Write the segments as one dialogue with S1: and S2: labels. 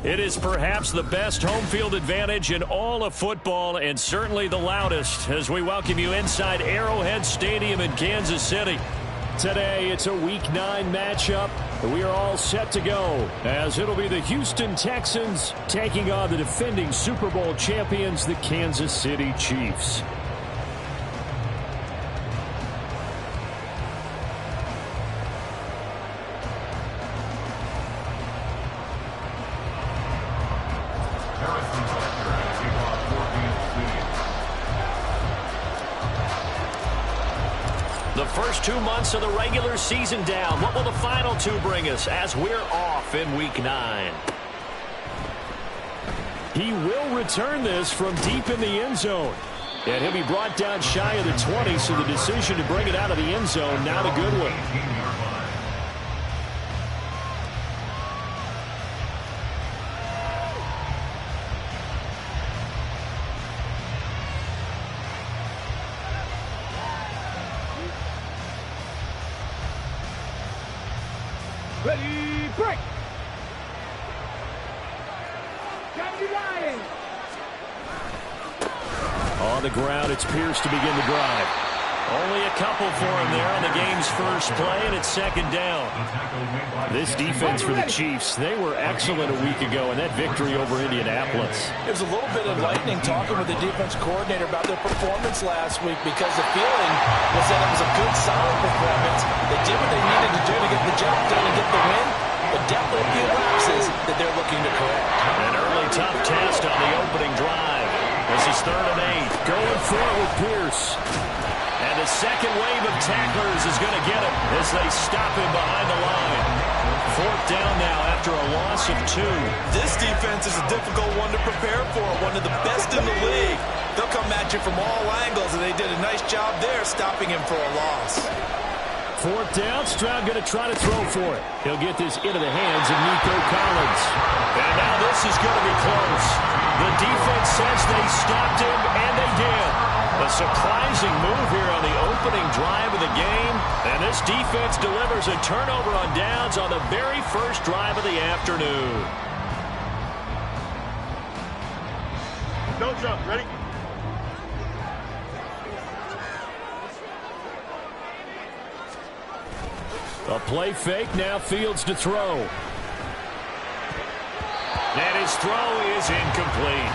S1: It is perhaps the best home field advantage in all of football, and certainly the loudest, as we welcome you inside Arrowhead Stadium in Kansas City. Today, it's a Week 9 matchup. We are all set to go, as it'll be the Houston Texans taking on the defending Super Bowl champions, the Kansas City Chiefs. The first 2 months of the regular season down. What will the final 2 bring us as we're off in Week 9? He will return this from deep in the end zone. And he'll be brought down shy of the 20, so the decision to bring it out of the end zone, not a good one.
S2: Ready, break!
S1: On the ground, it's Pierce to begin the drive. Only a couple for him there on the game's first play, and it's second down. This defense for the Chiefs, they were excellent a week ago in that victory over Indianapolis.
S3: It was a little bit enlightening talking with the defense coordinator about their performance last week, because the feeling was that it was a good, solid performance. They did what they needed to do to get the job done and get the win, but definitely a few lapses that they're looking to correct.
S1: An early tough test on the opening drive. This is 3rd and 8. Going for it with Pierce. And the second wave of tacklers is going to get him as they stop him behind the line. 4th down now after a loss of 2.
S3: This defense is a difficult one to prepare for, one of the best in the league. They'll come at you from all angles, and they did a nice job there stopping him for a loss.
S1: 4th down, Stroud going to try to throw for it. He'll get this into the hands of Nico Collins. And now this is going to be close. The defense says they stopped him, and they did. A surprising move here on the opening drive of the game. And this defense delivers a turnover on downs on the very first drive of the afternoon.
S2: No jump, ready?
S1: A play fake, now Fields to throw. And his throw is incomplete.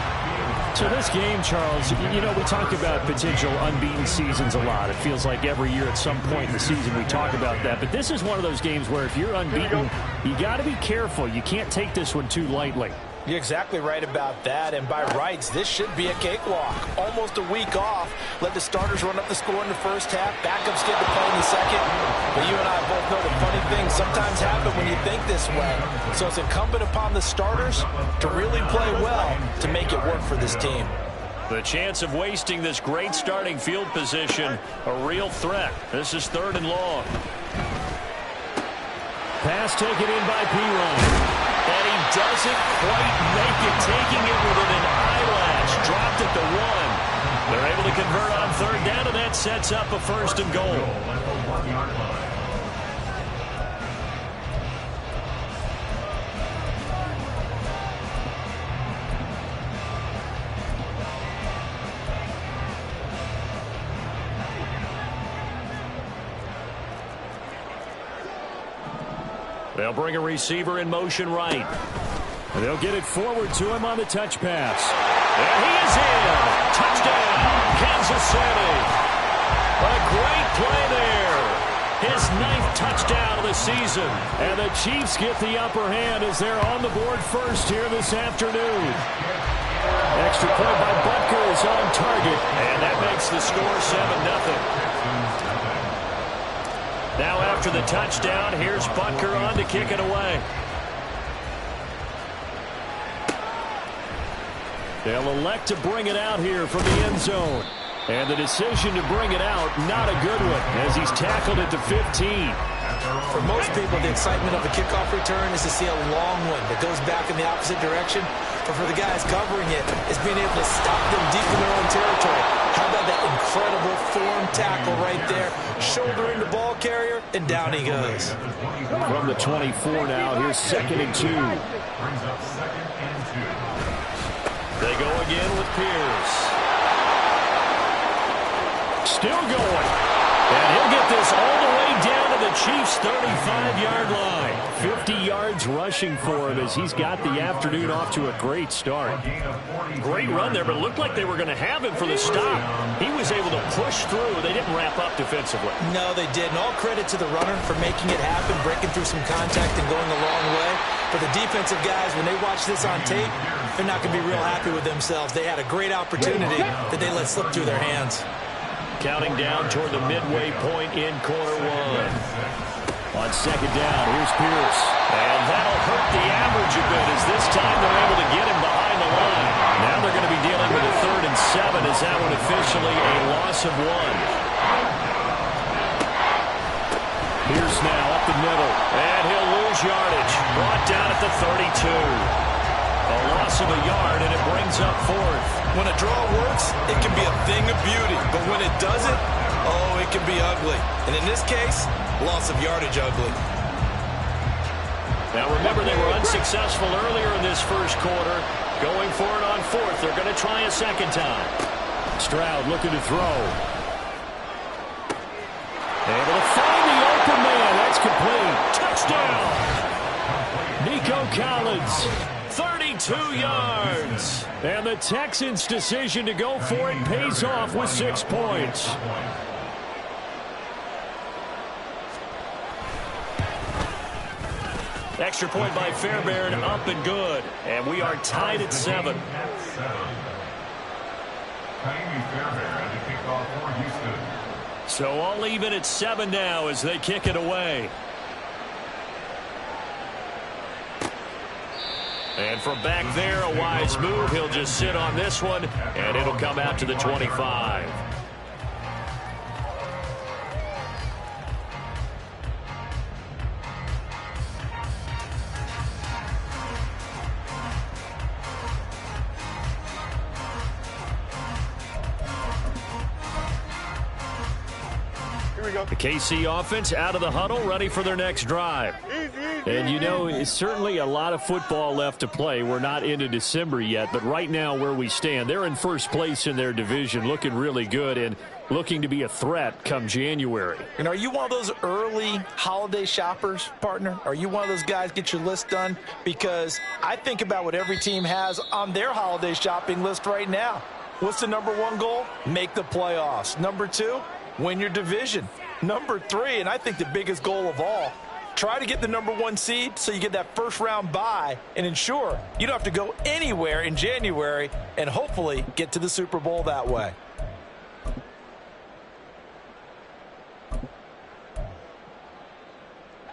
S4: So this game, Charles, you know, we talk about potential unbeaten seasons a lot. It feels like every year at some point in the season we talk about that. But this is one of those games where if you're unbeaten, you got to be careful. You can't take this one too lightly.
S3: You're exactly right about that, and by rights, this should be a cakewalk. Almost a week off. Let the starters run up the score in the first half. Backups get to play in the second. But you and I both know the funny things sometimes happen when you think this way. So it's incumbent upon the starters to really play well to make it work for this team.
S1: The chance of wasting this great starting field position, a real threat. This is 3rd and long.
S4: Pass taken in by P-Ryan.
S1: And he doesn't quite make it, taking it within an eyelash. Dropped it to 1. They're able to convert on 3rd down, and that sets up a 1st and goal. They'll bring a receiver in motion right.
S4: And they'll get it forward to him on the touch pass.
S1: And he is in. Touchdown, Kansas City. A great play there. His 9th touchdown of the season.
S4: And the Chiefs get the upper hand as they're on the board first here this afternoon. Extra point by Butker is on target.
S1: And that makes the score 7-0. Now after the touchdown, here's Butker on to kick it away.
S4: They'll elect to bring it out here from the end zone. And the decision to bring it out, not a good one, as he's tackled at the 15.
S3: For most people, the excitement of a kickoff return is to see a long one that goes back in the opposite direction. But for the guys covering it, it's being able to stop them deep in their own territory. How about that incredible form tackle right there? shouldering the ball carrier, and down he goes.
S4: From the 24 now, here's 2nd and 2.
S1: They go again with Pierce. Still going. And he'll get this all the way down to the Chiefs' 35-yard line. 50 yards rushing for him as he's got the afternoon off to a great start. Great run there, but it looked like they were going to have him for the stop. He was able to push through. They didn't wrap up defensively.
S3: No, they didn't. All credit to the runner for making it happen, breaking through some contact and going a long way. For the defensive guys, when they watch this on tape, they're not going to be real happy with themselves. They had a great opportunity that they let slip through their hands.
S1: Counting down toward the midway point in quarter one. On 2nd down, here's Pierce. And that'll hurt the average a bit as this time they're able to get him behind the line. Now they're going to be dealing with a 3rd and 7 as that one officially a loss of 1. Pierce now up the middle. And he'll lose yardage. Brought down at the 32. A loss of a yard, and it brings up 4th.
S3: When a draw works, it can be a thing of beauty. But when it doesn't, oh, it can be ugly. And in this case, loss of yardage ugly.
S1: Now remember, they were unsuccessful earlier in this first quarter. Going for it on 4th. They're going to try a 2nd time. Stroud looking to throw. Able to find the open man. That's complete. Touchdown. Nico Collins. 32 yards. And the Texans' decision to go for it pays off with 6 points. Extra point by Fairbairn, up and good. And we are tied at 7. So all even at 7 now as they kick it away. And from back there, a wise move. He'll just sit on this one, and it'll come out to the 25. The KC offense out of the huddle, ready for their next drive. And, you know, it's certainly a lot of football left to play. We're not into December yet, but right now where we stand, they're in first place in their division, looking really good and looking to be a threat come January.
S3: And are you one of those early holiday shoppers, partner? Are you one of those guys get your list done? Because I think about what every team has on their holiday shopping list right now. What's the #1 goal? Make the playoffs. #2, win your division. #3, and I think the biggest goal of all, try to get the #1 seed so you get that first-round bye and ensure you don't have to go anywhere in January and hopefully get to the Super Bowl that way.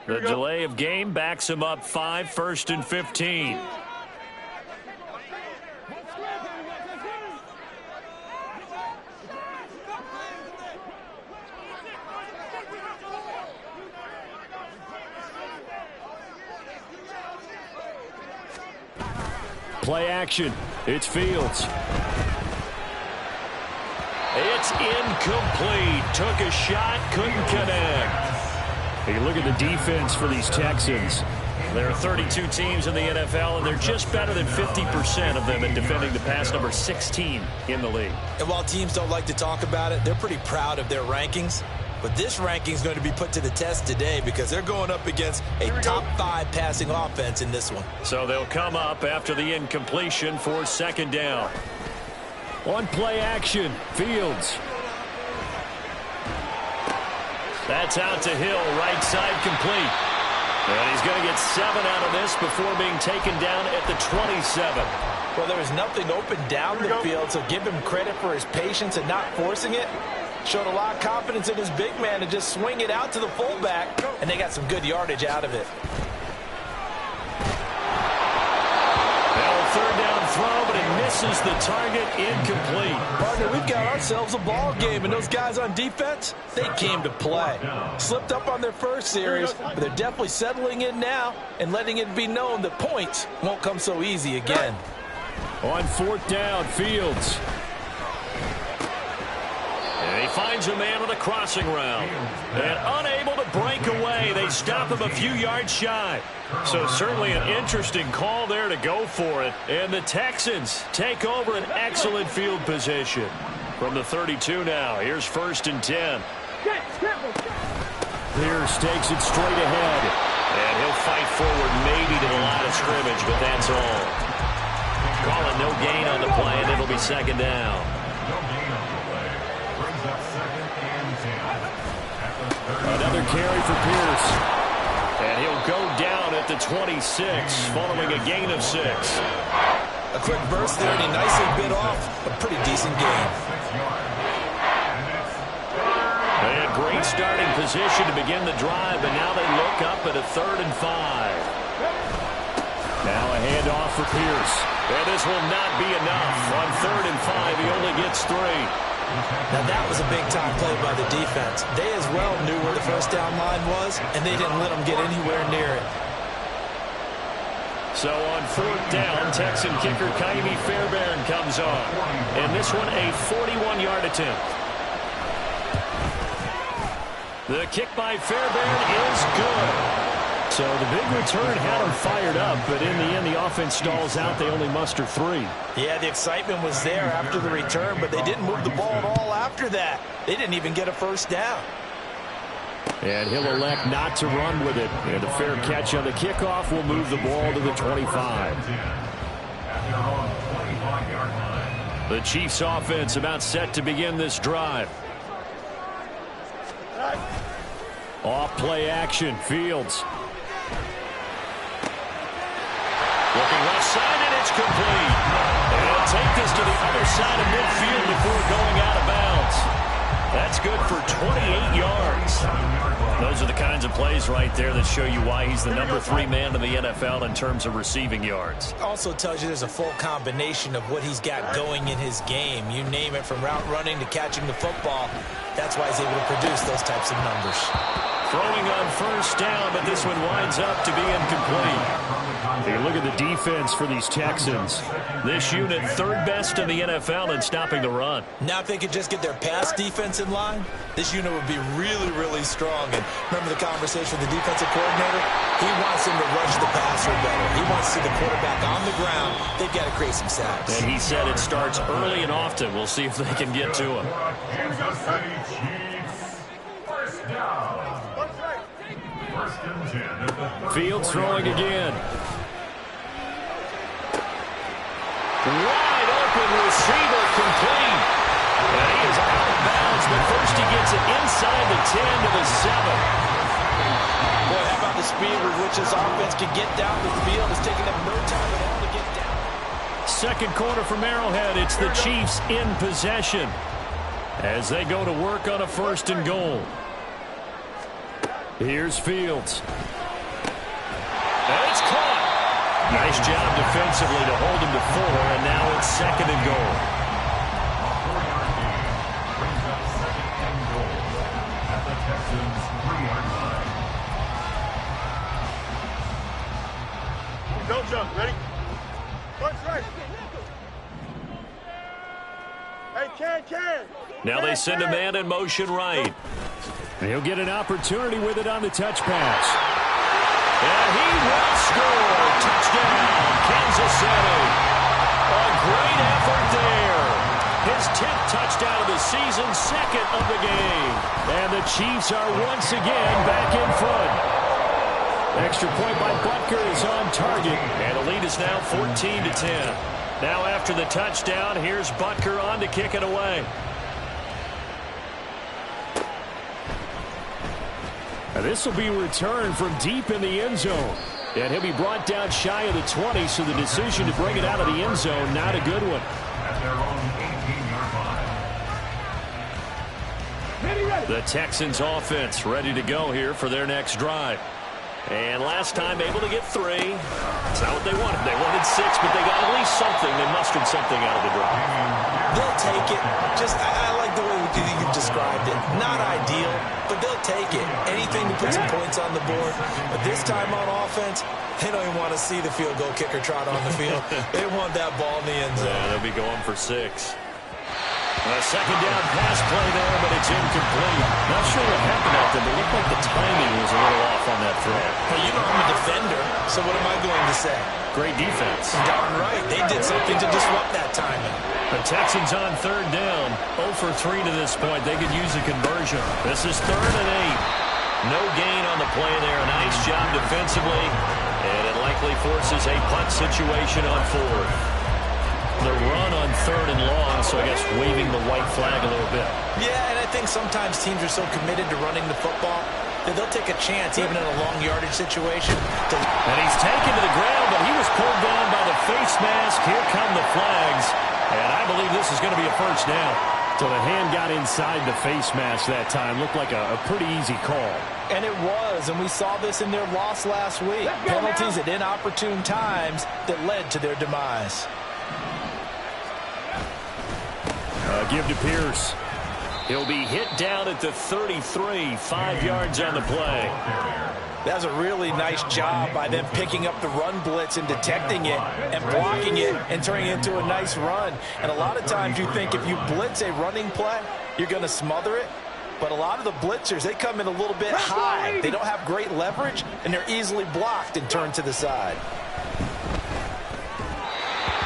S1: The delay of game backs him up 5, 1st and 15. Play action. It's Fields. It's incomplete. Took a shot, couldn't connect. You look at the defense for these Texans. There are 32 teams in the NFL, and they're just better than 50% of them at defending the pass, number 16 in the league.
S3: And while teams don't like to talk about it, they're pretty proud of their rankings. But this ranking is going to be put to the test today because they're going up against a top 5 passing offense in this one.
S1: So they'll come up after the incompletion for 2nd down. On play action, Fields. That's out to Hill, right side complete. And he's going to get 7 out of this before being taken down at the 27.
S3: Well, there was nothing open down the field, so give him credit for his patience and not forcing it. Showed a lot of confidence in his big man to just swing it out to the fullback, and they got some good yardage out of it.
S1: Now a 3rd down throw, but it misses the target, incomplete.
S3: Partner, we've got ourselves a ball game, and those guys on defense, they came to play. Slipped up on their first series, but they're definitely settling in now and letting it be known that points won't come so easy again. On
S1: 4th down, Fields. And he finds a man on a crossing route. And unable to break away, they stop him a few yards shy. So certainly an interesting call there to go for it. And the Texans take over an excellent field position. From the 32 now, here's 1st and 10. Pierce takes it straight ahead. And he'll fight forward maybe to the line of scrimmage, but that's all. Calling no gain on the play, and it'll be 2nd down. Another carry for Pierce. And he'll go down at the 26, following a gain of 6.
S3: A quick burst there, and he nicely bit off a pretty decent gain.
S1: They had great starting position to begin the drive, but now they look up at a 3rd and 5. Now a handoff for Pierce. And this will not be enough. On 3rd and 5, he only gets 3.
S3: Now that was a big-time play by the defense. They as well knew where the first down line was, and they didn't let them get anywhere near it.
S1: So on 4th down, Texan kicker Kaimi Fairbairn comes on. And this one a 41-yard attempt. The kick by Fairbairn is good. So the big return had them fired up, but in the end, the offense stalls out. They only muster 3.
S3: Yeah, the excitement was there after the return, but they didn't move the ball at all after that. They didn't even get a first down.
S1: And he'll elect not to run with it. And a fair catch on the kickoff will move the ball to the 25. The Chiefs offense about set to begin this drive. Off play action, Fields. Looking left side, and it's complete. And he'll take this to the other side of midfield before going out of bounds. That's good for 28 yards. Those are the kinds of plays right there that show you why he's the number 3 man in the NFL in terms of receiving yards.
S3: Also tells you there's a full combination of what he's got going in his game. You name it, from route running to catching the football. That's why he's able to produce those types of numbers.
S1: Throwing on 1st down, but this one winds up to be incomplete. Hey, look at the defense for these Texans. This unit 3rd best in the NFL in stopping the run.
S3: Now if they could just get their pass defense in line, this unit would be really, really strong. And remember the conversation with the defensive coordinator? He wants them to rush the passer better. He wants to see the quarterback on the ground. They've got to create some sacks.
S1: And he said it starts early and often. We'll see if they can get to him. Fields throwing again. Wide open receiver, complete. And he is out of bounds, but first he gets it inside the 10 to the 7.
S3: Boy, how about the speed with which this offense can get down the field? It's taking them no time at all to get down.
S1: 2nd quarter from Arrowhead. It's the Chiefs in possession as they go to work on a 1st and goal. Here's Fields. And it's caught. Nice job defensively to hold him to 4, and now it's 2nd and goal.
S2: Don't jump. Ready? What's right? Hey, Can.
S1: Now they send a man in motion right. And he'll get an opportunity with it on the touch pass. And he will score. Touchdown, Kansas City. A great effort there. His 10th touchdown of the season, 2nd of the game. And the Chiefs are once again back in front. Extra point by Butker is on target. And the lead is now 14-10. Now after the touchdown, here's Butker on to kick it away. This will be returned from deep in the end zone. And he'll be brought down shy of the 20, so the decision to bring it out of the end zone, not a good one. The Texans offense ready to go here for their next drive. And last time able to get 3. It's not what they wanted. They wanted 6, but they got at least something. They mustered something out of the drive.
S3: They'll take it. I like the way you've described it. Not ideal, but they'll take it. Anything to put some points on the board. But this time on offense, they don't even want to see the field goal kicker trot on the field. They want that ball in the end zone.
S1: Yeah, they'll be going for 6. A second down pass play there, but it's incomplete. Not sure what happened out there, but it looked like the timing was a little off on that throw.
S3: Well, you know I'm a defender, so what am I going to say?
S1: Great defense.
S3: Darn right. They did something to disrupt that timing.
S1: The Texans on third down. 0 for 3 to this point. They could use a conversion. This is 3rd and 8. No gain on the play there. Nice job defensively. And it likely forces a punt situation on 4th. The run on 3rd and long, so I guess waving the white flag a little bit.
S3: Yeah, and I think sometimes teams are so committed to running the football that they'll take a chance, even in a long yardage situation.
S1: And he's taken to the ground, but he was pulled down by the face mask. Here come the flags. And I believe this is going to be a first down. So the hand got inside the face mask that time. Looked like a pretty easy call.
S3: And it was, and we saw this in their loss last week. Penalties at inopportune times that led to their demise.
S1: Give to Pierce. He'll be hit down at the 33, 5 yards on the play.
S3: That was a really nice job by them picking up the run blitz and detecting it and blocking it and turning it into a nice run. And a lot of times you think if you blitz a running play, you're going to smother it. But a lot of the blitzers, they come in a little bit high. They don't have great leverage, and they're easily blocked and turned to the side.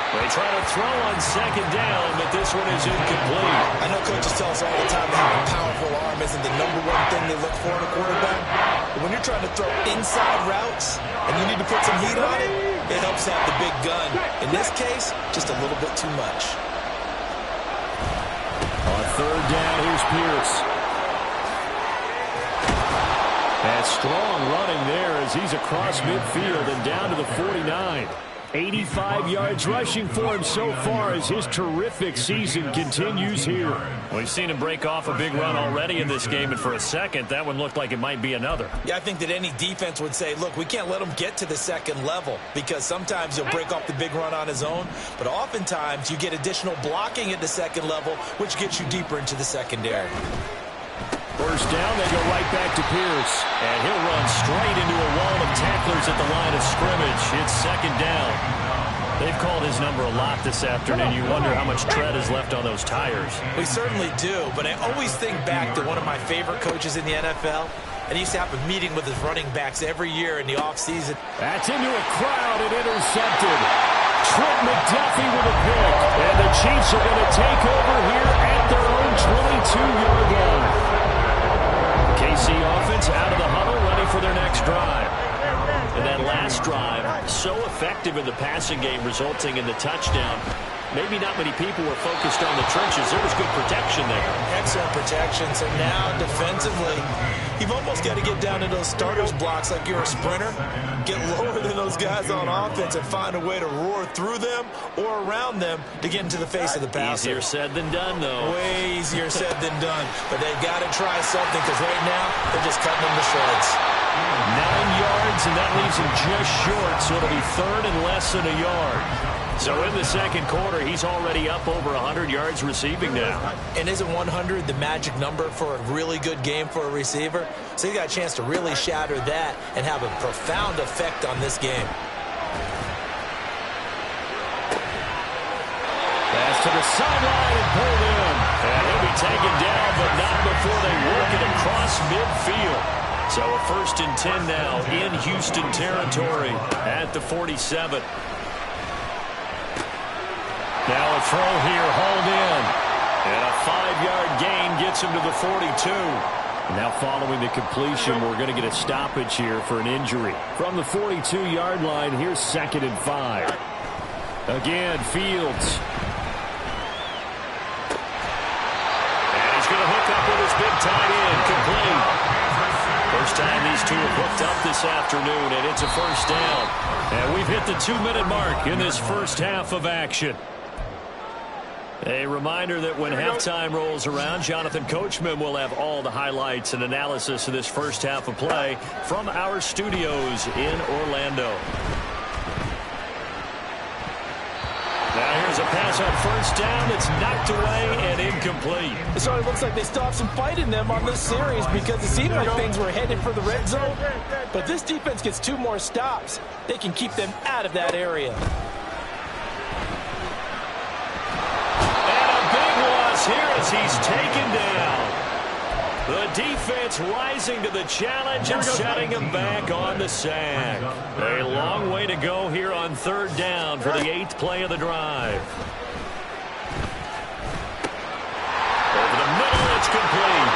S1: They try to throw on second down, but this one is incomplete.
S3: I know coaches tell us all the time that having a powerful arm isn't the #1 thing they look for in a quarterback. But when you're trying to throw inside routes and you need to put some heat on it, it helps have the big gun. In this case, just a little bit too much.
S1: On third down, here's Pierce. And strong running there as he's across midfield and down to the 49. 85 yards rushing for him so far as his terrific season continues here. We've seen him break off a big run already in this game, and for a second, that one looked like it might be another.
S3: Yeah, I think that any defense would say, look, we can't let him get to the second level because sometimes he'll break off the big run on his own, but oftentimes you get additional blocking at the second level, which gets you deeper into the secondary.
S1: First down, they go right back to Pierce. And he'll run straight into a wall of tacklers at the line of scrimmage. It's second down. They've called his number a lot this afternoon. You wonder how much tread is left on those tires.
S3: We certainly do, but I always think back to one of my favorite coaches in the NFL. And he used to have a meeting with his running backs every year in the offseason.
S1: That's into a crowd and intercepted. Trent McDuffie with a pick. And the Chiefs are going to take over here at their own 22-yard line. KC offense out of the huddle, ready for their next drive. And that last drive, so effective in the passing game, resulting in the touchdown. Maybe not many people were focused on the trenches. There was good protection there.
S3: Excellent protection. So now, defensively, you've almost got to get down to those starters blocks like you're a sprinter. Get lower than those guys on offense and find a way to roar through them or around them to get into the face of the passer.
S1: Easier said than done, though.
S3: Way easier said than done. But they've got to try something because right now, they're just cutting them to shreds.
S1: 9 yards, and that leaves him just short, so it'll be third and less than a yard. So in the second quarter, he's already up over 100 yards receiving now.
S3: And isn't 100 the magic number for a really good game for a receiver? So he got a chance to really shatter that and have a profound effect on this game.
S1: Pass to the sideline and pulled in. And he'll be taken down, but not before they work it across midfield. So a 1st and 10 now in Houston territory at the 47. Now a throw here, hauled in. And a 5-yard gain gets him to the 42. Now following the completion, we're going to get a stoppage here for an injury. From the 42-yard line, here's 2nd and 5. Again, Fields. And he's going to hook up with his big tight end, complete. First time these two have hooked up this afternoon, and it's a first down. And we've hit the 2-minute mark in this first half of action. A reminder that when halftime rolls around, Jonathan Coachman will have all the highlights and analysis of this first half of play from our studios in Orlando. Now here's a pass on first down that's knocked away and incomplete.
S3: It sort of looks like they stopped some fight in them on this series because it seemed like things were headed for the red zone. But this defense gets 2 more stops. They can keep them out of that area.
S1: Here as he's taken down. The defense rising to the challenge and setting him back on the sack. A long way to go here on third down for the 8th play of the drive. Over the middle, it's complete.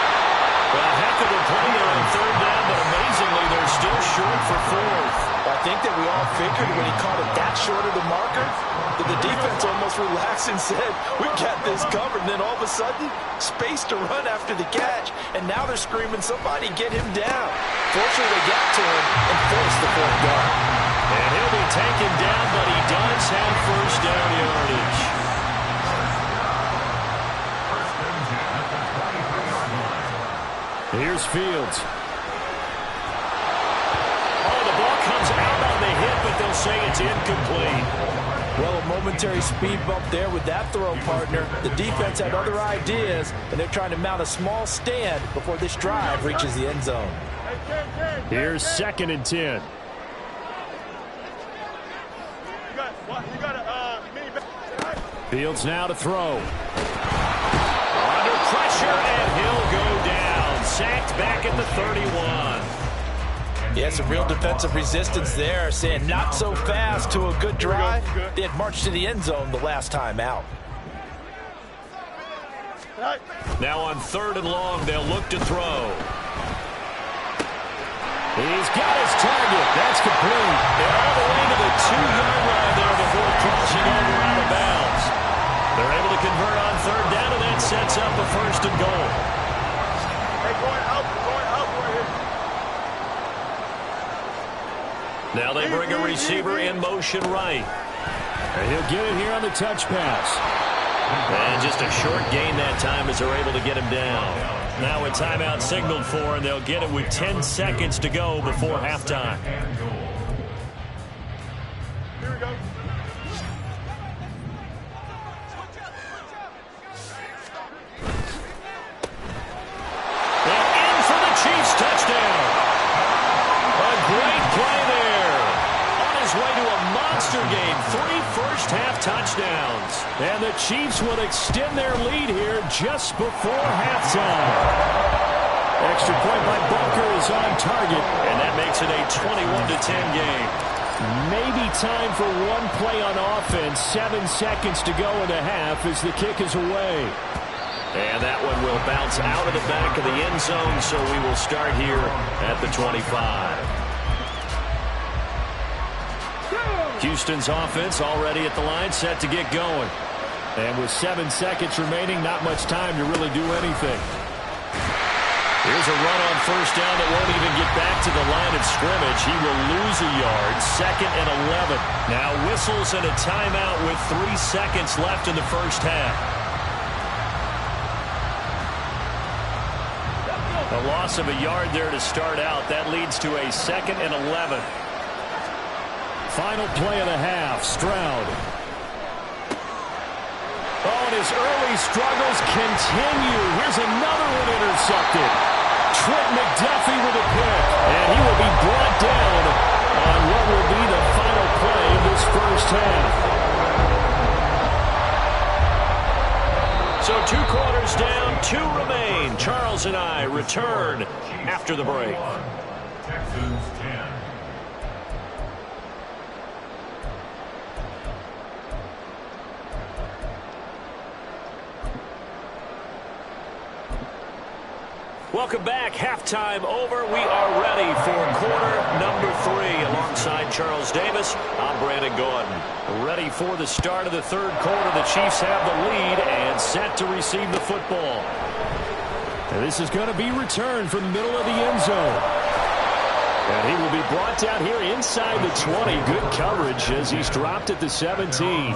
S1: A heck of a play there on third down, but amazingly, they're still short for 4th.
S3: I think that we all figured when he caught it that short of the marker that the defense almost relaxed and said, we got this covered. And then all of a sudden, space to run after the catch. And now they're screaming, somebody get him down. Fortunately, they got to him and forced the 4th down.
S1: And he'll be taken down, but he does have first down yardage.
S4: Here's Fields.
S1: Oh, the ball comes out on the hit, but they'll say it's incomplete.
S3: Well, a momentary speed bump there with that throw, partner. The defense had other ideas, and they're trying to mount a small stand before this drive reaches the end zone.
S4: Here's 2nd and 10. Fields now to throw.
S1: Under pressure, and he'll go down. Sacked back at the 31.
S3: Yeah, some real defensive resistance there, saying not so fast to a good drive. They had marched to the end zone the last time out.
S1: Now on 3rd and long, they'll look to throw.
S4: He's got his target. That's complete.
S1: And all the way to the 2-yard line there before crossing over out of bounds. They're able to convert on 3rd down, and that sets up a 1st and goal.
S2: Hey, going out right here.
S1: Now they bring a receiver in motion right.
S4: And he'll get it here on the touch pass.
S1: And just a short gain that time as they're able to get him down. Now a timeout signaled for, and they'll get it with 10 seconds to go before halftime.
S2: Here we go.
S1: And in for the Chiefs touchdown. A great play there. On his way to a monster game. 3 first-half touchdowns.
S4: And the Chiefs will extend their lead here just before halftime. Extra point by Bunker is on target.
S1: And that makes it a 21-10 game.
S4: Maybe time for one play on offense. 7 seconds to go in the half as the kick is away.
S1: And that one will bounce out of the back of the end zone, so we will start here at the 25. Houston's offense already at the line, set to get going.
S4: And with 7 seconds remaining, not much time to really do anything.
S1: Here's a run on 1st down that won't even get back to the line of scrimmage. He will lose a yard, 2nd and 11. Now whistles and a timeout with 3 seconds left in the first half. A loss of a yard there to start out. That leads to a 2nd and 11.
S4: Final play of the half, Stroud. Oh, and his early struggles continue. Here's another one intercepted. Trent McDuffie with a pick. And he will be brought down on what will be the final play of this first half.
S1: So 2 quarters down, 2 remain. Charles and I return after the break.
S5: Texans 10.
S1: Welcome back. Halftime over. We are ready for quarter number 3. Alongside Charles Davis, I'm Brandon Gordon. Ready for the start of the 3rd quarter. The Chiefs have the lead and set to receive the football.
S4: And this is going to be returned from the middle of the end zone. And he will be brought down here inside the 20. Good coverage as he's dropped at the 17.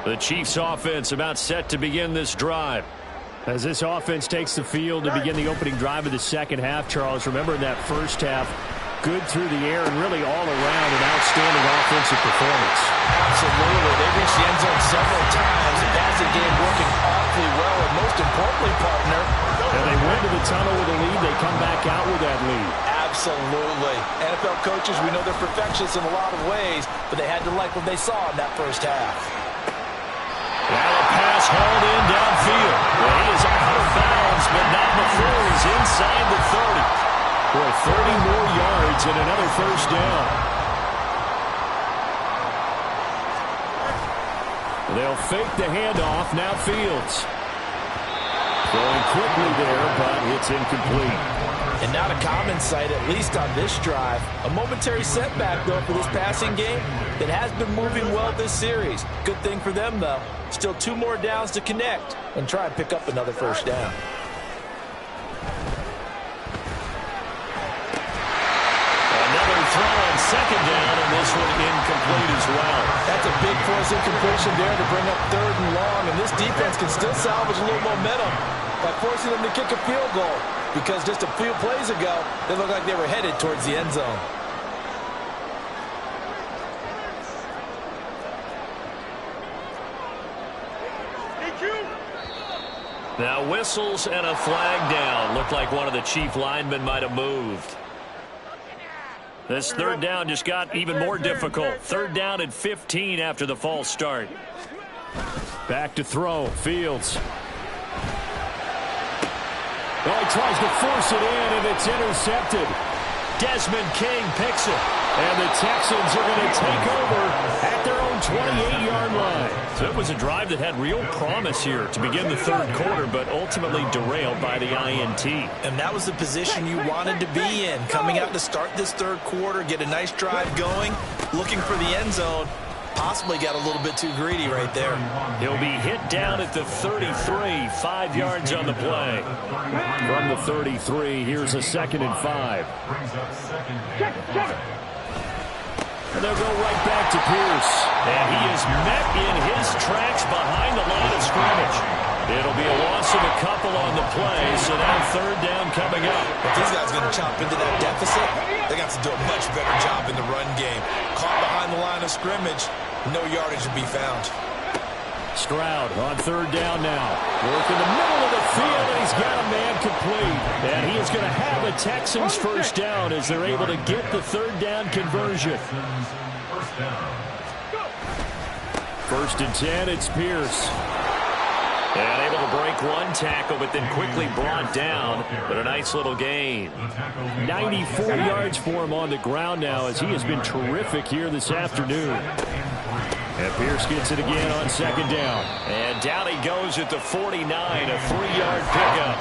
S1: The Chiefs offense about set to begin this drive.
S4: As this offense takes the field to begin the opening drive of the second half, Charles, remember in that first half, good through the air and really all around an outstanding offensive performance.
S3: Absolutely. They reached the end zone several times, and that's a game working awfully well, and most importantly, partner,
S4: and they went to the tunnel with a lead. They come back out with that lead.
S3: Absolutely. NFL coaches, we know they're perfectionists in a lot of ways, but they had to like what they saw in that first half.
S1: Now a pass hauled in downfield. Well, he is out of bounds, but not before he's inside the 30. Boy, 30 more yards and another first down. They'll fake the handoff. Now Fields. Going quickly there, but it's incomplete.
S3: And not a common sight, at least on this drive. A momentary setback, though, for this passing game that has been moving well this series. Good thing for them, though. Still 2 more downs to connect and try and pick up another first down.
S1: Another throw on second down, and this one incomplete as well.
S3: That's a big force incompletion there to bring up 3rd and long, and this defense can still salvage a little momentum by forcing them to kick a field goal, because just a few plays ago, they looked like they were headed towards the end zone.
S1: Now whistles and a flag down. Looked like one of the chief linemen might have moved. This 3rd down just got even more difficult. 3rd down and 15 after the false start.
S4: Back to throw. Fields. Well, he tries to force it in, and it's intercepted.
S1: Desmond King picks it.
S4: And the Texans are going to take over at their own 28-yard line.
S1: So it was a drive that had real promise here to begin the 3rd quarter, but ultimately derailed by the INT.
S3: And that was the position you wanted to be in. Coming out to start this 3rd quarter, get a nice drive going, looking for the end zone. Possibly got a little bit too greedy right there.
S1: He'll be hit down at the 33, 5 yards on the play.
S4: From the 33, here's a 2nd and 5.
S1: And they'll go right back to Pierce. And he is met in his tracks behind the line of scrimmage. It'll be a loss of a couple on the play, so now 3rd down coming up.
S3: If these guys are going to chop into that deficit, they got to do a much better job in the run game. Caught behind the line of scrimmage, no yardage to be found.
S4: Stroud on 3rd down now. Work in the middle of the field, and he's got a man complete. And he is going to have a Texans first down as they're able to get the 3rd down conversion. 1st and 10, it's Pierce.
S1: And able to break one tackle, but then quickly brought down. But a nice little gain.
S4: 94 yards for him on the ground now, as he has been terrific here this afternoon. And Pierce gets it again on 2nd down.
S1: And down he goes at the 49, a 3-yard pickup.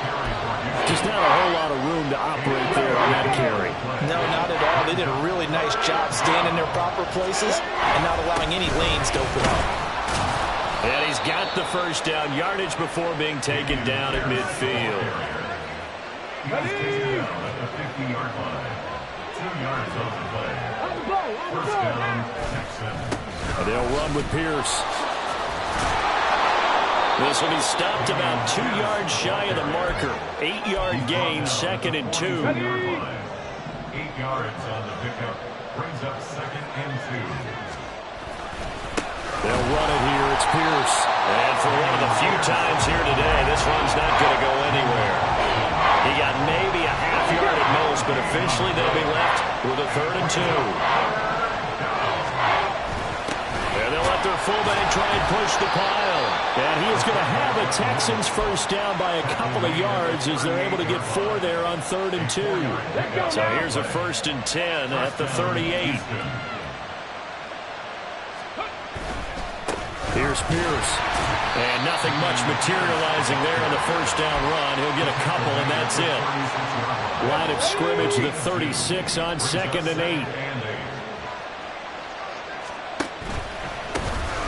S4: Just not a whole lot of room to operate there on that carry.
S3: No, not at all. They did a really nice job staying in their proper places and not allowing any lanes to open up.
S1: And he's got the first down, yardage before being taken down at midfield.
S4: They'll run with Pierce.
S1: This will be stopped about 2 yards shy of the marker. 8-yard gain, 2nd and 2.
S5: 8 yards on the pickup brings up 2nd and 2.
S4: They'll run it here. It's Pierce.
S1: And for one of the few times here today, this run's not going to go anywhere. He got maybe a half yard at most, but officially they'll be left with a 3rd and 2. And they'll let their fullback try and push the pile.
S4: And he is going to have a Texans first down by a couple of yards as they're able to get 4 there on 3rd and 2.
S1: So here's a 1st and 10 at the 38.
S4: Here's Pierce.
S1: And nothing much materializing there on the first down run. He'll get a couple, and that's it.
S4: Line of scrimmage, the 36 on 2nd and 8.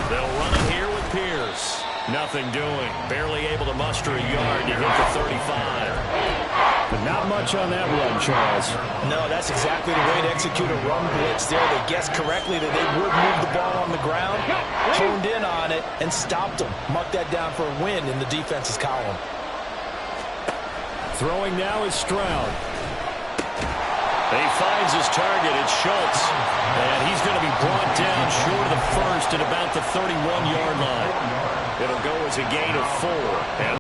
S1: They'll run it here with Pierce. Nothing doing. Barely able to muster a yard to hit the 35.
S4: But not much on that run, Charles.
S3: No, that's exactly the way to execute a run blitz there. They guessed correctly that they would move the ball on the ground, honed in on it, and stopped them. Marked that down for a win in the defense's column.
S4: Throwing now is Stroud.
S1: He finds his target. It's Schultz. And he's going to be brought down short of the first at about the 31-yard line. It'll go as a gain of 4. And